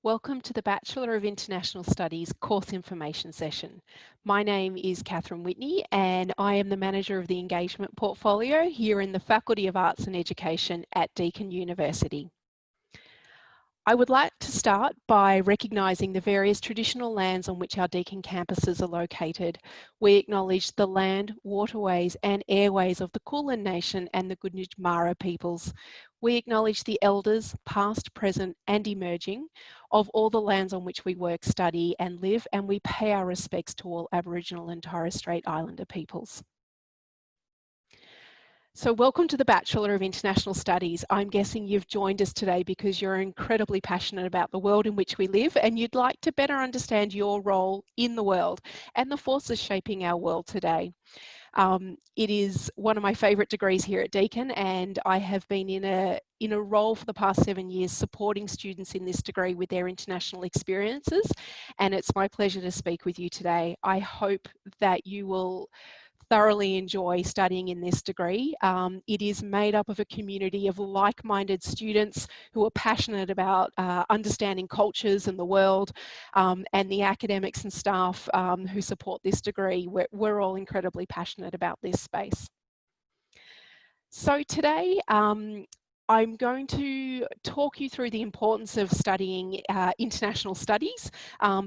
Welcome to the Bachelor of International Studies course information session. My name is Catherine Whitney and I am the manager of the engagement portfolio here in the Faculty of Arts and Education at Deakin University. I would like to start by recognising the various traditional lands on which our Deakin campuses are located. We acknowledge the land, waterways and airways of the Kulin Nation and the Gunditjmara peoples. We acknowledge the elders, past, present and emerging, of all the lands on which we work, study and live, and we pay our respects to all Aboriginal and Torres Strait Islander peoples. So welcome to the Bachelor of International Studies. I'm guessing you've joined us today because you're incredibly passionate about the world in which we live and you'd like to better understand your role in the world and the forces shaping our world today. It is one of my favourite degrees here at Deakin, and I have been in a role for the past 7 years supporting students in this degree with their international experiences, and it's my pleasure to speak with you today. I hope that you will thoroughly enjoy studying in this degree. It is made up of a community of like-minded students who are passionate about understanding cultures and the world, and the academics and staff who support this degree. We're all incredibly passionate about this space. So today, I'm going to talk you through the importance of studying international studies,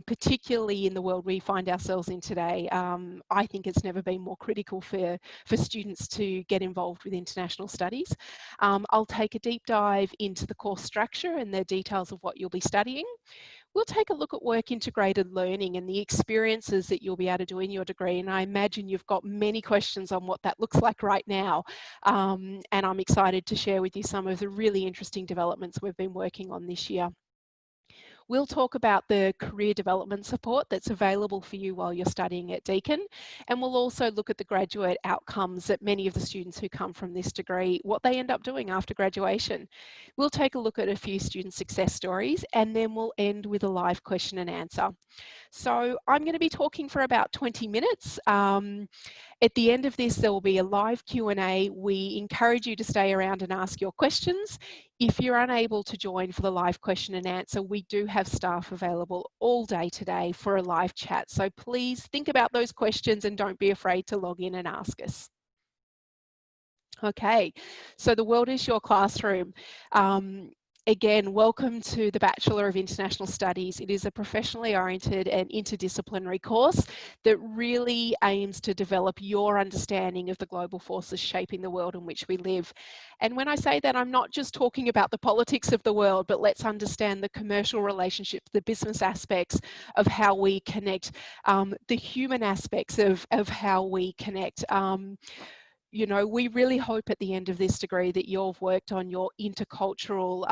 particularly in the world we find ourselves in today. I think it's never been more critical for students to get involved with international studies. I'll take a deep dive into the course structure and the details of what you'll be studying. We'll take a look at work integrated learning and the experiences that you'll be able to do in your degree. And I imagine you've got many questions on what that looks like right now. And I'm excited to share with you some of the really interesting developments we've been working on this year. We'll talk about the career development support that's available for you while you're studying at Deakin, and we'll also look at the graduate outcomes that many of the students who come from this degree, what they end up doing after graduation. We'll take a look at a few student success stories, and then we'll end with a live question and answer. So I'm going to be talking for about 20 minutes. At the end of this, there will be a live Q&A. We encourage you to stay around and ask your questions. If you're unable to join for the live question and answer, we do have staff available all day today for a live chat. So please think about those questions and don't be afraid to log in and ask us. Okay, so the world is your classroom. Again, welcome to the Bachelor of International Studies. It is a professionally oriented and interdisciplinary course that really aims to develop your understanding of the global forces shaping the world in which we live. And when I say that, I'm not just talking about the politics of the world, but let's understand the commercial relationships, the business aspects of how we connect, the human aspects of how we connect. You know, we really hope at the end of this degree that you've worked on your intercultural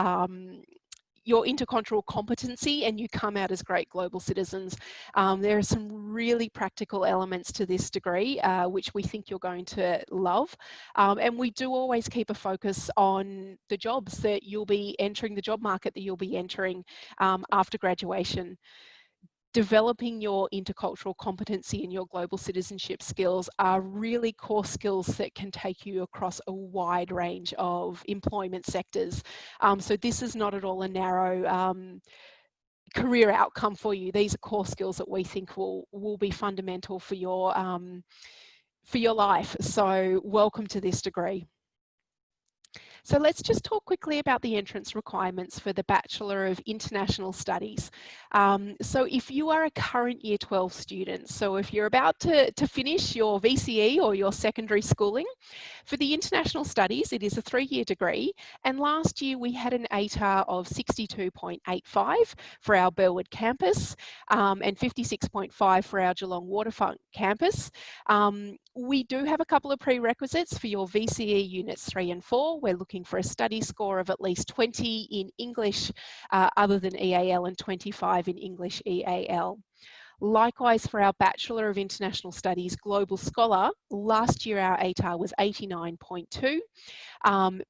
competency and you come out as great global citizens. There are some really practical elements to this degree, which we think you're going to love. And we do always keep a focus on the jobs that you'll be entering, the job market that you'll be entering after graduation. Developing your intercultural competency and your global citizenship skills are really core skills that can take you across a wide range of employment sectors. So this is not at all a narrow career outcome for you. These are core skills that we think will be fundamental for your life. So welcome to this degree. So let's just talk quickly about the entrance requirements for the Bachelor of International Studies. So if you are a current Year 12 student, so if you're about to finish your VCE or your secondary schooling, for the International Studies, it is a 3-year degree. And last year we had an ATAR of 62.85 for our Burwood campus and 56.5 for our Geelong Waterfront campus. We do have a couple of prerequisites for your VCE units 3 and 4. We're looking for a study score of at least 20 in English other than EAL and 25 in English EAL. Likewise, for our Bachelor of International Studies Global Scholar, last year our ATAR was 89.2,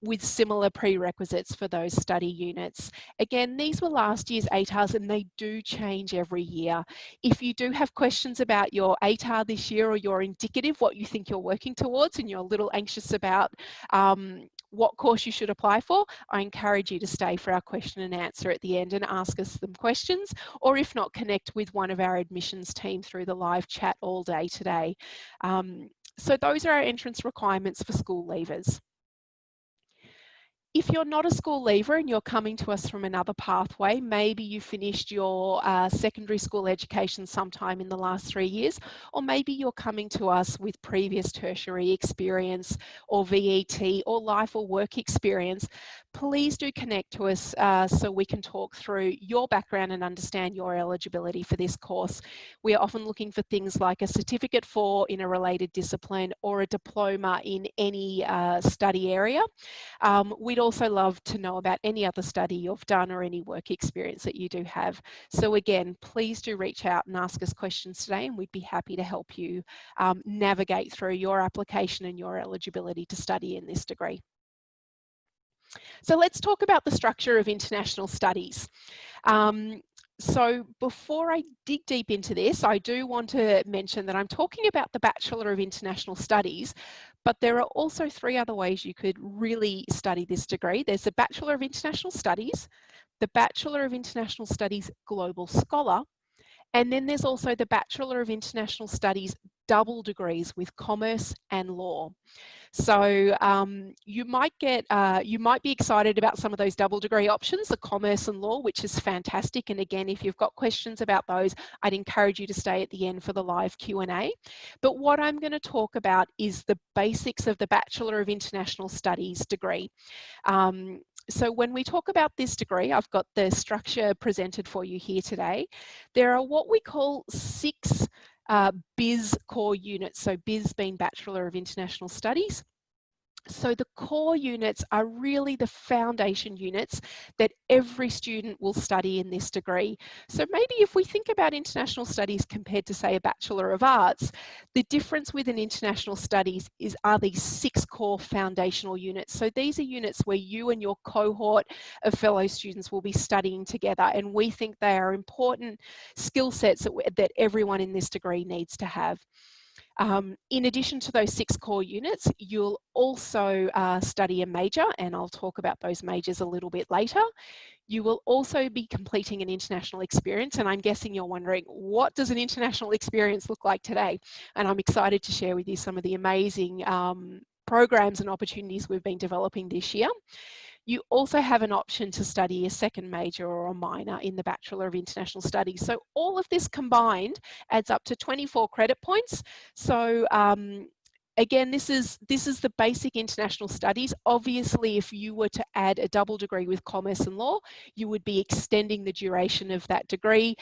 with similar prerequisites for those study units. Again, these were last year's ATARs and they do change every year. If you do have questions about your ATAR this year or your indicative, what you think you're working towards, and you're a little anxious about what course you should apply for, I encourage you to stay for our question and answer at the end and ask us some questions, or if not, connect with one of our admissions team through the live chat all day today. So those are our entrance requirements for school leavers. If you're not a school leaver and you're coming to us from another pathway, maybe you finished your secondary school education sometime in the last 3 years, or maybe you're coming to us with previous tertiary experience or VET or life or work experience, please do connect to us so we can talk through your background and understand your eligibility for this course. We are often looking for things like a certificate for in a related discipline or a diploma in any study area. We'd also love to know about any other study you've done or any work experience that you do have. So again, please do reach out and ask us questions today, and we'd be happy to help you navigate through your application and your eligibility to study in this degree. So let's talk about the structure of international studies. So before I dig deep into this, I do want to mention that I'm talking about the Bachelor of International Studies, but there are also 3 other ways you could really study this degree. There's the Bachelor of International Studies, the Bachelor of International Studies Global Scholar, and then there's also the Bachelor of International Studies double degrees with Commerce and Law. So you might be excited about some of those double degree options, the Commerce and Law, which is fantastic. And again, if you've got questions about those, I'd encourage you to stay at the end for the live Q&A. But what I'm going to talk about is the basics of the Bachelor of International Studies degree. So when we talk about this degree, I've got the structure presented for you here today. There are what we call 6 BIS core units, so BIS being Bachelor of International Studies. So the core units are really the foundation units that every student will study in this degree. So maybe if we think about international studies compared to, say, a Bachelor of Arts, the difference with an international studies are these 6 core foundational units. So these are units where you and your cohort of fellow students will be studying together, and we think they are important skill sets that everyone in this degree needs to have. In addition to those 6 core units, you'll also study a major, and I'll talk about those majors a little bit later. You will also be completing an international experience, and I'm guessing you're wondering, what does an international experience look like today? And I'm excited to share with you some of the amazing programs and opportunities we've been developing this year. You also have an option to study a second major or a minor in the Bachelor of International Studies. So all of this combined adds up to 24 credit points. So again, this is the basic international studies. Obviously, if you were to add a double degree with Commerce and Law, you would be extending the duration of that degree.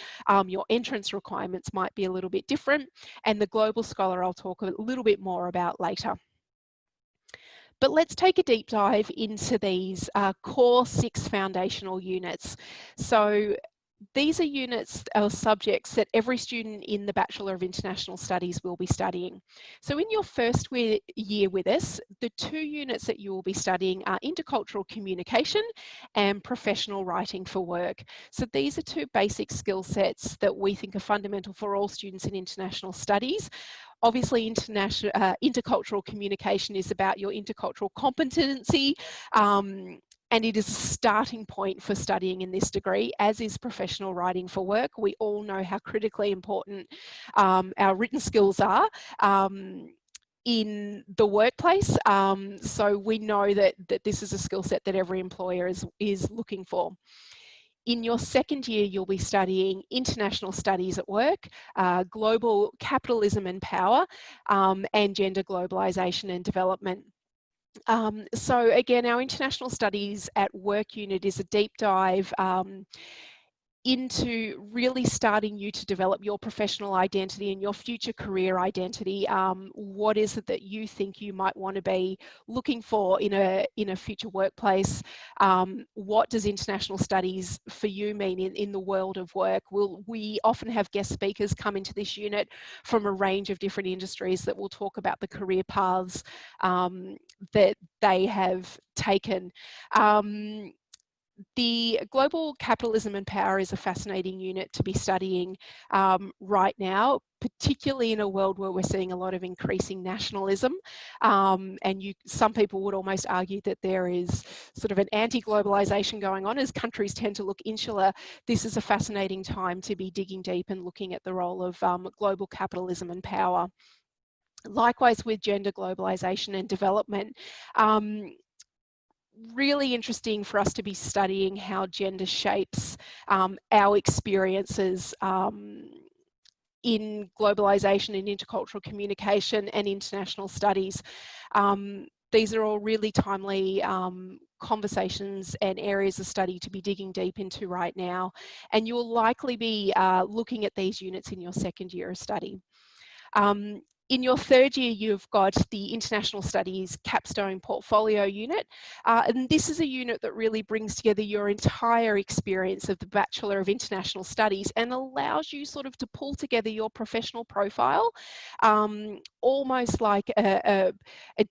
Your entrance requirements might be a little bit different, and the Global Scholar I'll talk a little bit more about later. But let's take a deep dive into these core 6 foundational units. So these are units or subjects that every student in the Bachelor of International Studies will be studying. So in your first year with us, the 2 units that you will be studying are intercultural communication and professional writing for work. So these are 2 basic skill sets that we think are fundamental for all students in international studies. Obviously, intercultural communication is about your intercultural competency, and it is a starting point for studying in this degree, as is professional writing for work. We all know how critically important our written skills are in the workplace. So we know that this is a skill set that every employer is looking for. In your second year, you'll be studying international studies at work, global capitalism and power, and gender globalization and development. So again, our international studies at work unit is a deep dive into really starting you to develop your professional identity and your future career identity. What is it that you think you might want to be looking for in a future workplace? What does international studies for you mean in the world of work? We often have guest speakers come into this unit from a range of different industries that will talk about the career paths that they have taken. The global capitalism and power is a fascinating unit to be studying right now, particularly in a world where we're seeing a lot of increasing nationalism. And some people would almost argue that there is sort of an anti-globalization going on as countries tend to look insular. This is a fascinating time to be digging deep and looking at the role of global capitalism and power. Likewise with gender globalization and development. Really interesting for us to be studying how gender shapes our experiences in globalization and intercultural communication and international studies. These are all really timely conversations and areas of study to be digging deep into right now. And you'll likely be looking at these units in your second year of study. In your third year, you've got the International Studies Capstone Portfolio Unit, and this is a unit that really brings together your entire experience of the Bachelor of International Studies and allows you sort of to pull together your professional profile, almost like a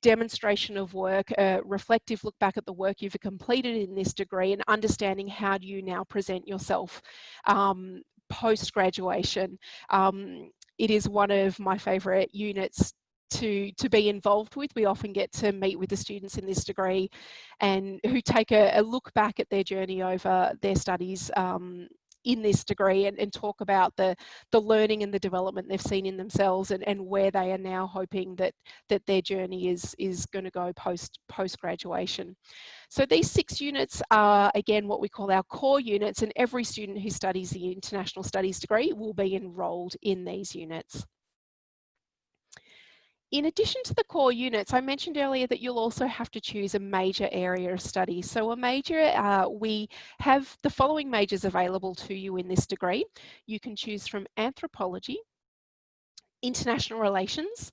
demonstration of work, a reflective look back at the work you've completed in this degree and understanding how do you now present yourself post-graduation. It is one of my favourite units to be involved with. We often get to meet with the students in this degree and who take a look back at their journey over their studies in this degree and talk about the learning and the development they've seen in themselves and where they are now hoping that their journey is going to go post-graduation. So these 6 units are, again, what we call our core units, and every student who studies the International Studies degree will be enrolled in these units. In addition to the core units, I mentioned earlier that you'll also have to choose a major area of study. So a major, we have the following majors available to you in this degree. You can choose from anthropology, international relations,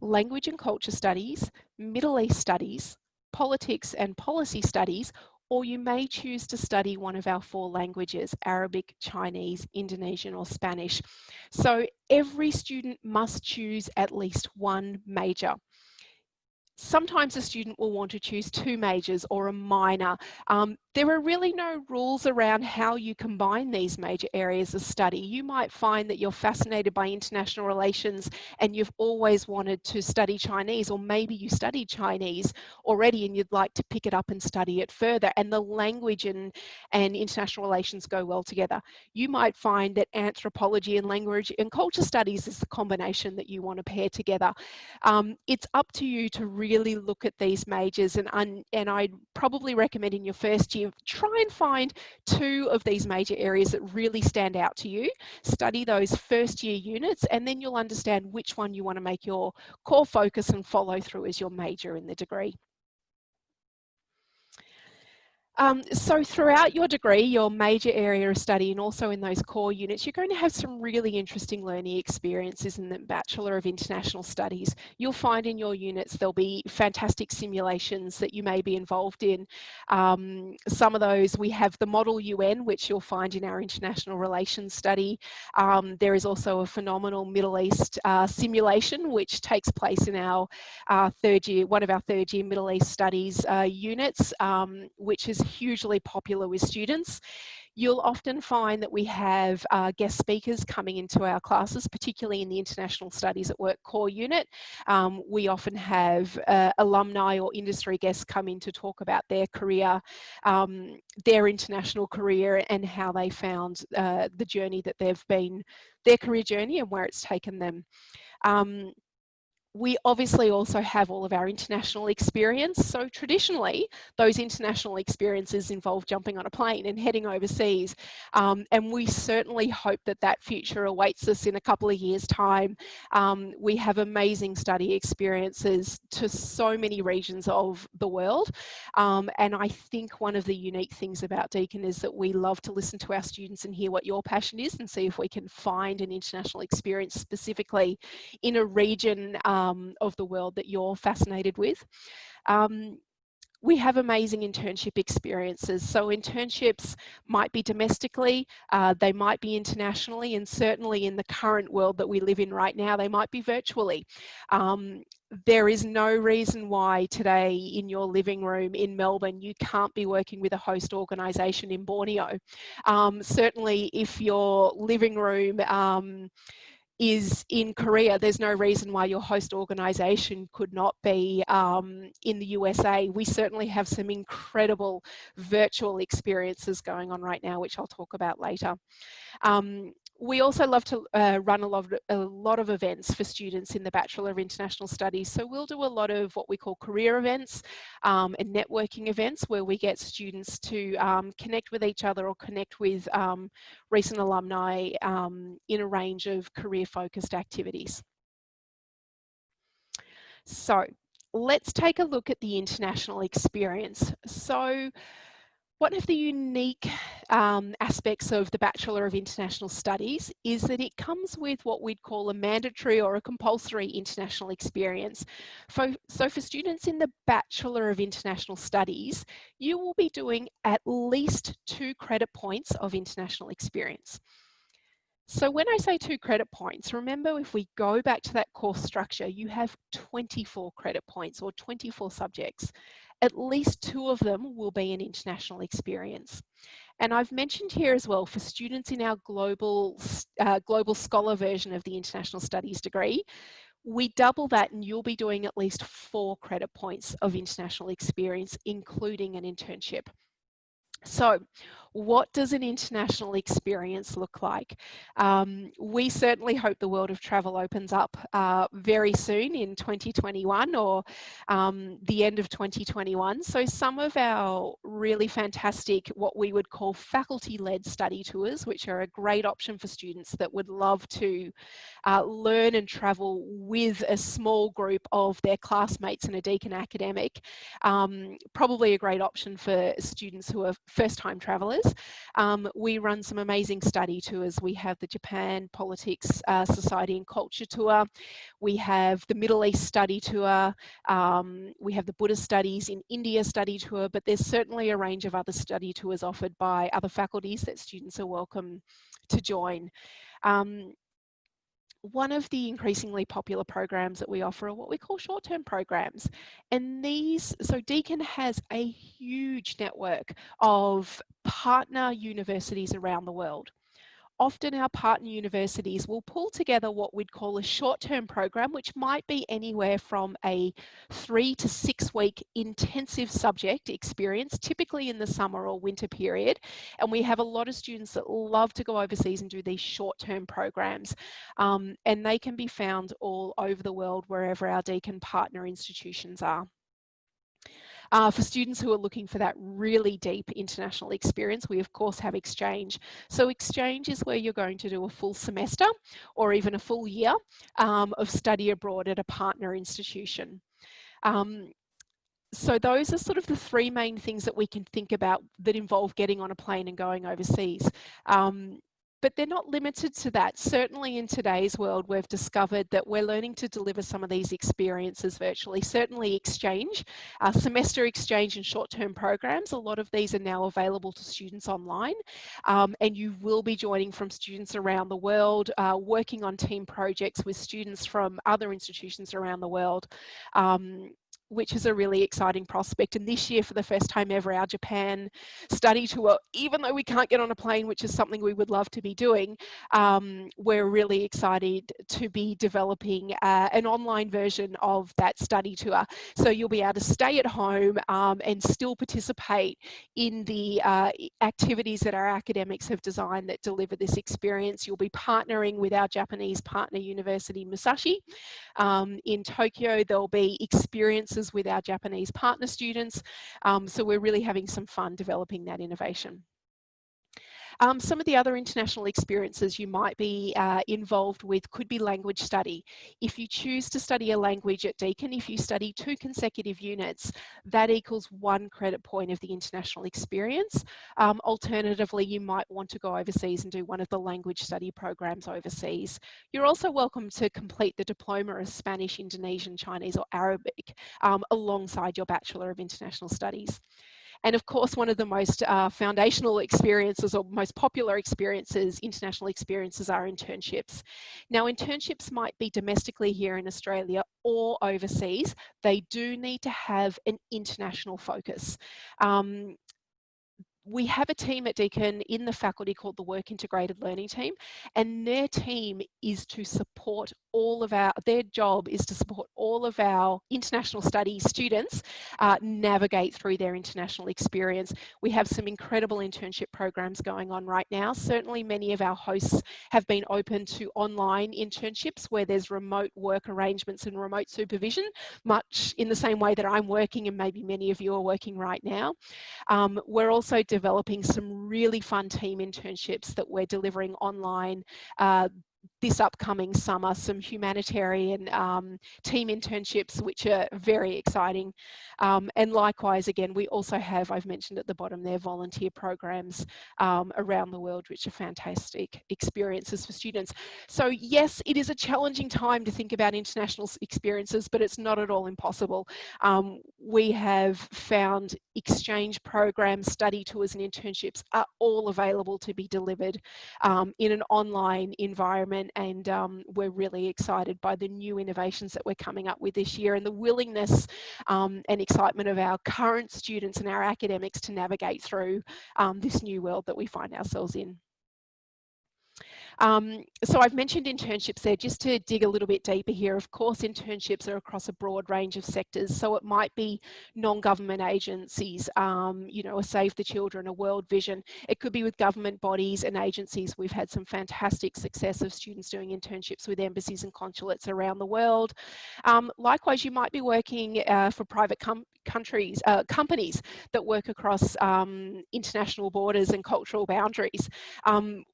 language and culture studies, Middle East studies, politics and policy studies, or you may choose to study one of our 4 languages, Arabic, Chinese, Indonesian, or Spanish. So every student must choose at least one major. Sometimes a student will want to choose 2 majors or a minor. There are really no rules around how you combine these major areas of study. You might find that you're fascinated by international relations and you've always wanted to study Chinese, or maybe you studied Chinese already and you'd like to pick it up and study it further, and the language and international relations go well together. You might find that anthropology and language and culture studies is the combination that you want to pair together. It's up to you to really look at these majors, and I'd probably recommend in your first year, try and find 2 of these major areas that really stand out to you. Study those first year units, and then you'll understand which one you want to make your core focus and follow through as your major in the degree. So throughout your degree, your major area of study, and also in those core units, you're going to have some really interesting learning experiences in the Bachelor of International Studies. You'll find in your units there'll be fantastic simulations that you may be involved in. Some of those, we have the Model UN, which you'll find in our International Relations study. There is also a phenomenal Middle East simulation, which takes place in our third year, one of our third year Middle East Studies units, which is hugely popular with students. You'll often find that we have guest speakers coming into our classes, particularly in the International Studies at Work core unit. We often have alumni or industry guests come in to talk about their career, their international career, and how they found the journey that they've been, their career journey and where it's taken them. We obviously also have all of our international experience. So traditionally, those international experiences involve jumping on a plane and heading overseas. And we certainly hope that that future awaits us in a couple of years' time. We have amazing study experiences to so many regions of the world. And I think one of the unique things about Deakin is that we love to listen to our students and hear what your passion is and see if we can find an international experience specifically in a region of the world that you're fascinated with. We have amazing internship experiences. So internships might be domestically, they might be internationally, and certainly in the current world that we live in right now, they might be virtually. there is no reason why today in your living room in Melbourne you can't be working with a host organisation in Borneo. Certainly if your living room is in Korea, there's no reason why your host organisation could not be in the USA. We certainly have some incredible virtual experiences going on right now, which I'll talk about later. We also love to run a lot of events for students in the Bachelor of International Studies. So we'll do a lot of what we call career events and networking events where we get students to connect with each other or connect with recent alumni in a range of career-focused activities. So let's take a look at the international experience. So one of the unique aspects of the Bachelor of International Studies is that it comes with what we'd call a mandatory or a compulsory international experience. So for students in the Bachelor of International Studies, you will be doing at least 2 credit points of international experience. So when I say 2 credit points, remember if we go back to that course structure, you have 24 credit points or 24 subjects. At least 2 of them will be an international experience. And I've mentioned here as well, for students in our global scholar version of the international studies degree, we double that and you'll be doing at least 4 credit points of international experience, including an internship. So what does an international experience look like? We certainly hope the world of travel opens up very soon in 2021 or the end of 2021. So some of our really fantastic, what we would call faculty-led study tours, which are a great option for students that would love to learn and travel with a small group of their classmates and a Deakin academic. Probably a great option for students who are first-time travellers. We run some amazing study tours. We have the Japan Politics, Society and Culture Tour. We have the Middle East study tour. We have the Buddhist Studies in India study tour, but there's certainly a range of other study tours offered by other faculties that students are welcome to join. One of the increasingly popular programs that we offer are what we call short-term programs. And these, so Deakin has a huge network of partner universities around the world. Often our partner universities will pull together what we'd call a short-term program, which might be anywhere from a 3 to 6 week intensive subject experience, typically in the summer or winter period. And we have a lot of students that love to go overseas and do these short-term programs. And they can be found all over the world, wherever our Deakin partner institutions are. For students who are looking for that really deep international experience, we of course have exchange. So exchange is where you're going to do a full semester or even a full year of study abroad at a partner institution. So those are sort of the 3 main things that we can think about that involve getting on a plane and going overseas. But they're not limited to that. Certainly in today's world, we've discovered that we're learning to deliver some of these experiences virtually. Certainly exchange, semester exchange and short-term programs, a lot of these are now available to students online. And you will be joining from students around the world, working on team projects with students from other institutions around the world. Which is a really exciting prospect. And this year, for the first time ever, our Japan study tour, even though we can't get on a plane, which is something we would love to be doing, we're really excited to be developing an online version of that study tour. So you'll be able to stay at home and still participate in the activities that our academics have designed that deliver this experience. You'll be partnering with our Japanese partner university, Musashi. In Tokyo, there'll be experiences with our Japanese partner students. So we're really having some fun developing that innovation. Some of the other international experiences you might be involved with could be language study. If you choose to study a language at Deakin, if you study 2 consecutive units, that equals 1 credit point of the international experience. Alternatively, you might want to go overseas and do one of the language study programs overseas. You're also welcome to complete the diploma of Spanish, Indonesian, Chinese or Arabic alongside your Bachelor of International Studies. And of course, one of the most foundational experiences or most popular experiences, international experiences, are internships. Now, internships might be domestically here in Australia or overseas. They do need to have an international focus. We have a team at Deakin in the faculty called the Work Integrated Learning Team, and their team is to support their job is to support all of our international studies students navigate through their international experience. We have some incredible internship programs going on right now. Certainly many of our hosts have been open to online internships where there's remote work arrangements and remote supervision, much in the same way that I'm working and maybe many of you are working right now. We're also developing some really fun team internships that we're delivering online this upcoming summer, some humanitarian team internships, which are very exciting. And likewise, again, we also have, I've mentioned at the bottom there, volunteer programs around the world, which are fantastic experiences for students. So yes, it is a challenging time to think about international experiences, but it's not at all impossible. We have found exchange programs, study tours and internships are all available to be delivered in an online environment, and we're really excited by the new innovations that we're coming up with this year and the willingness and excitement of our current students and our academics to navigate through this new world that we find ourselves in. So I've mentioned internships there. Just to dig a little bit deeper here, of course, internships are across a broad range of sectors. So it might be non-government agencies, you know, a Save the Children, a World Vision. It could be with government bodies and agencies. We've had some fantastic success of students doing internships with embassies and consulates around the world. Likewise, you might be working for private companies that work across international borders and cultural boundaries.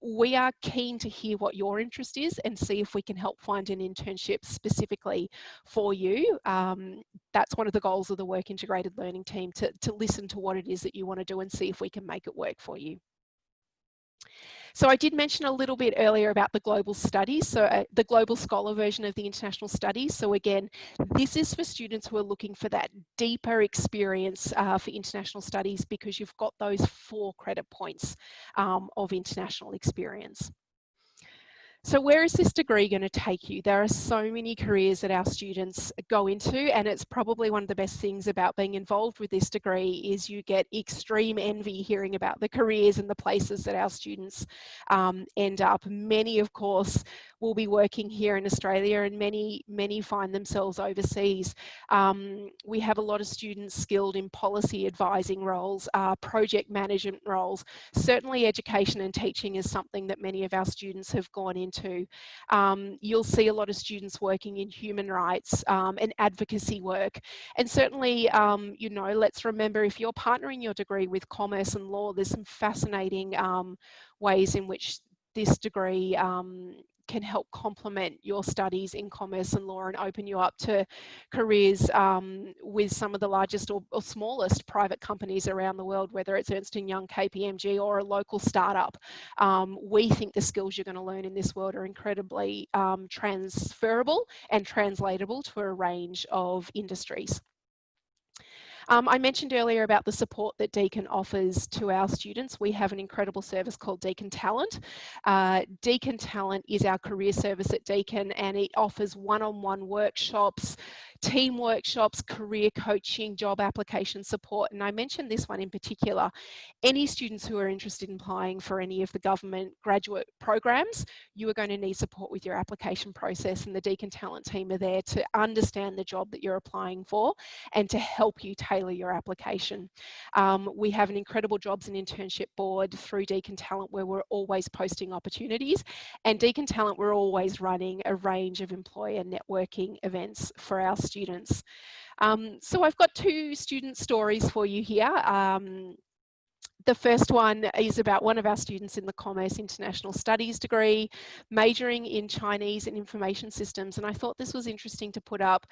We are keen to hear what your interest is and see if we can help find an internship specifically for you. That's one of the goals of the Work Integrated Learning Team, to listen to what it is that you want to do and see if we can make it work for you. So I did mention a little bit earlier about the global studies, so the global scholar version of the international studies. So again, this is for students who are looking for that deeper experience for international studies, because you've got those 4 credit points of international experience. So where is this degree going to take you? There are so many careers that our students go into, and it's probably one of the best things about being involved with this degree is you get extreme envy hearing about the careers and the places that our students end up. Many, of course, will be working here in Australia, and many find themselves overseas. We have a lot of students skilled in policy advising roles, project management roles. Certainly education and teaching is something that many of our students have gone into. You'll see a lot of students working in human rights and advocacy work. And certainly, you know, let's remember, if you're partnering your degree with commerce and law, there's some fascinating ways in which this degree can help complement your studies in commerce and law and open you up to careers with some of the largest or smallest private companies around the world, whether it's Ernst & Young, KPMG, or a local startup. We think the skills you're going to learn in this world are incredibly transferable and translatable to a range of industries. I mentioned earlier about the support that Deakin offers to our students. We have an incredible service called Deakin Talent. Deakin Talent is our career service at Deakin, and it offers one-on-one workshops, team workshops, career coaching, job application support. And I mentioned this one in particular. Any students who are interested in applying for any of the government graduate programs, you are going to need support with your application process, and the Deakin Talent team are there to understand the job that you're applying for and to help you tailor your application. We have an incredible jobs and internship board through Deakin Talent where we're always posting opportunities, and Deakin Talent, we're always running a range of employer networking events for our students. So I've got 2 student stories for you here. The first one is about one of our students in the Commerce International Studies degree, majoring in Chinese and information systems, and I thought this was interesting to put up.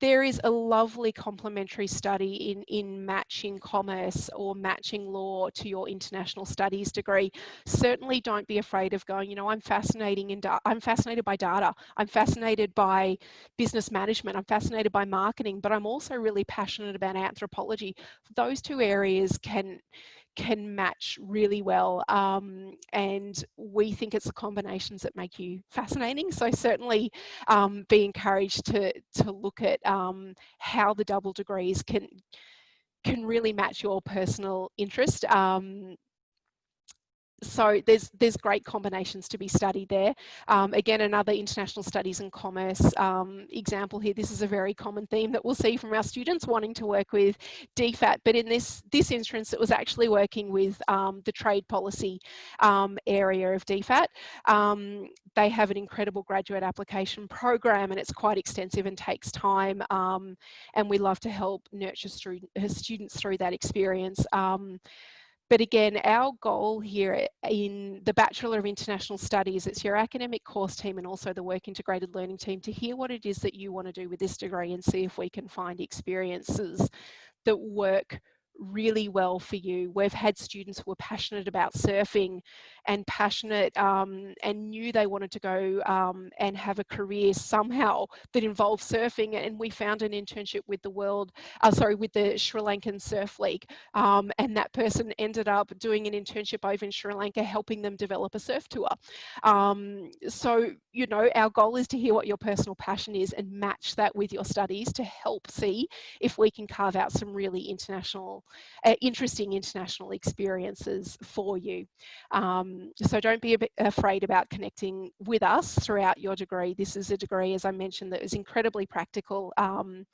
there is a lovely complementary study in matching commerce or matching law to your international studies degree. Certainly don't be afraid of going, you know, I'm fascinated by data, I'm fascinated by business management, I'm fascinated by marketing, but I'm also really passionate about anthropology. Those two areas can match really well, and we think it's the combinations that make you fascinating. So certainly be encouraged to look at how the double degrees can really match your personal interest. So there's great combinations to be studied there. Again, another international studies and commerce example here. This is a very common theme that we'll see from our students wanting to work with DFAT, but in this instance, it was actually working with the trade policy area of DFAT. They have an incredible graduate application program, and it's quite extensive and takes time. And we love to help nurture students through that experience. But again, our goal here in the Bachelor of International Studies, it's your academic course team and also the work integrated learning team to hear what it is that you want to do with this degree and see if we can find experiences that work really well for you. We've had students who were passionate about surfing and passionate and knew they wanted to go and have a career somehow that involved surfing, and we found an internship with with the Sri Lankan Surf League, and that person ended up doing an internship over in Sri Lanka helping them develop a surf tour. So, you know, our goal is to hear what your personal passion is and match that with your studies to help see if we can carve out some really interesting international experiences for you. So don't be afraid about connecting with us throughout your degree. This is a degree, as I mentioned, that is incredibly practical and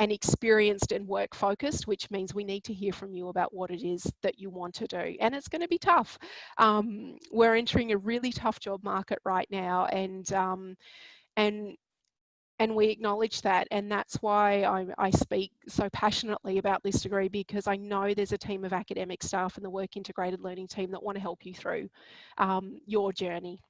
experienced and work focused, which means we need to hear from you about what it is that you want to do. And it's going to be tough. We're entering a really tough job market right now, and we acknowledge that, and that's why I speak so passionately about this degree, because I know there's a team of academic staff and the work integrated learning team that want to help you through your journey.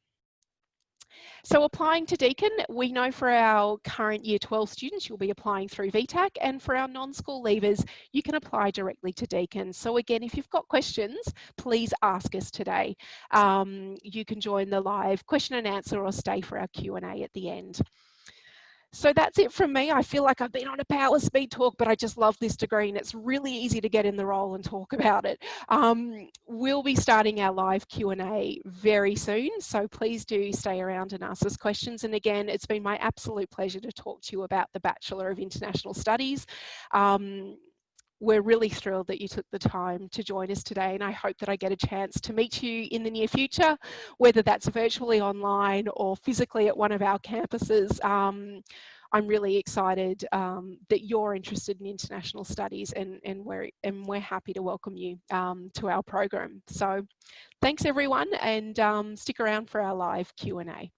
So applying to Deakin, we know for our current Year 12 students, you'll be applying through VTAC, and for our non-school leavers, you can apply directly to Deakin. So again, if you've got questions, please ask us today. You can join the live question and answer or stay for our Q&A at the end. So that's it from me. I feel like I've been on a power speed talk, but I just love this degree and it's really easy to get in the role and talk about it. We'll be starting our live Q&A very soon, so please do stay around and ask us questions. And again, it's been my absolute pleasure to talk to you about the Bachelor of International Studies. We're really thrilled that you took the time to join us today, and I hope that I get a chance to meet you in the near future, whether that's virtually online or physically at one of our campuses. I'm really excited that you're interested in international studies, and we're happy to welcome you to our program. So thanks everyone, and stick around for our live Q&A.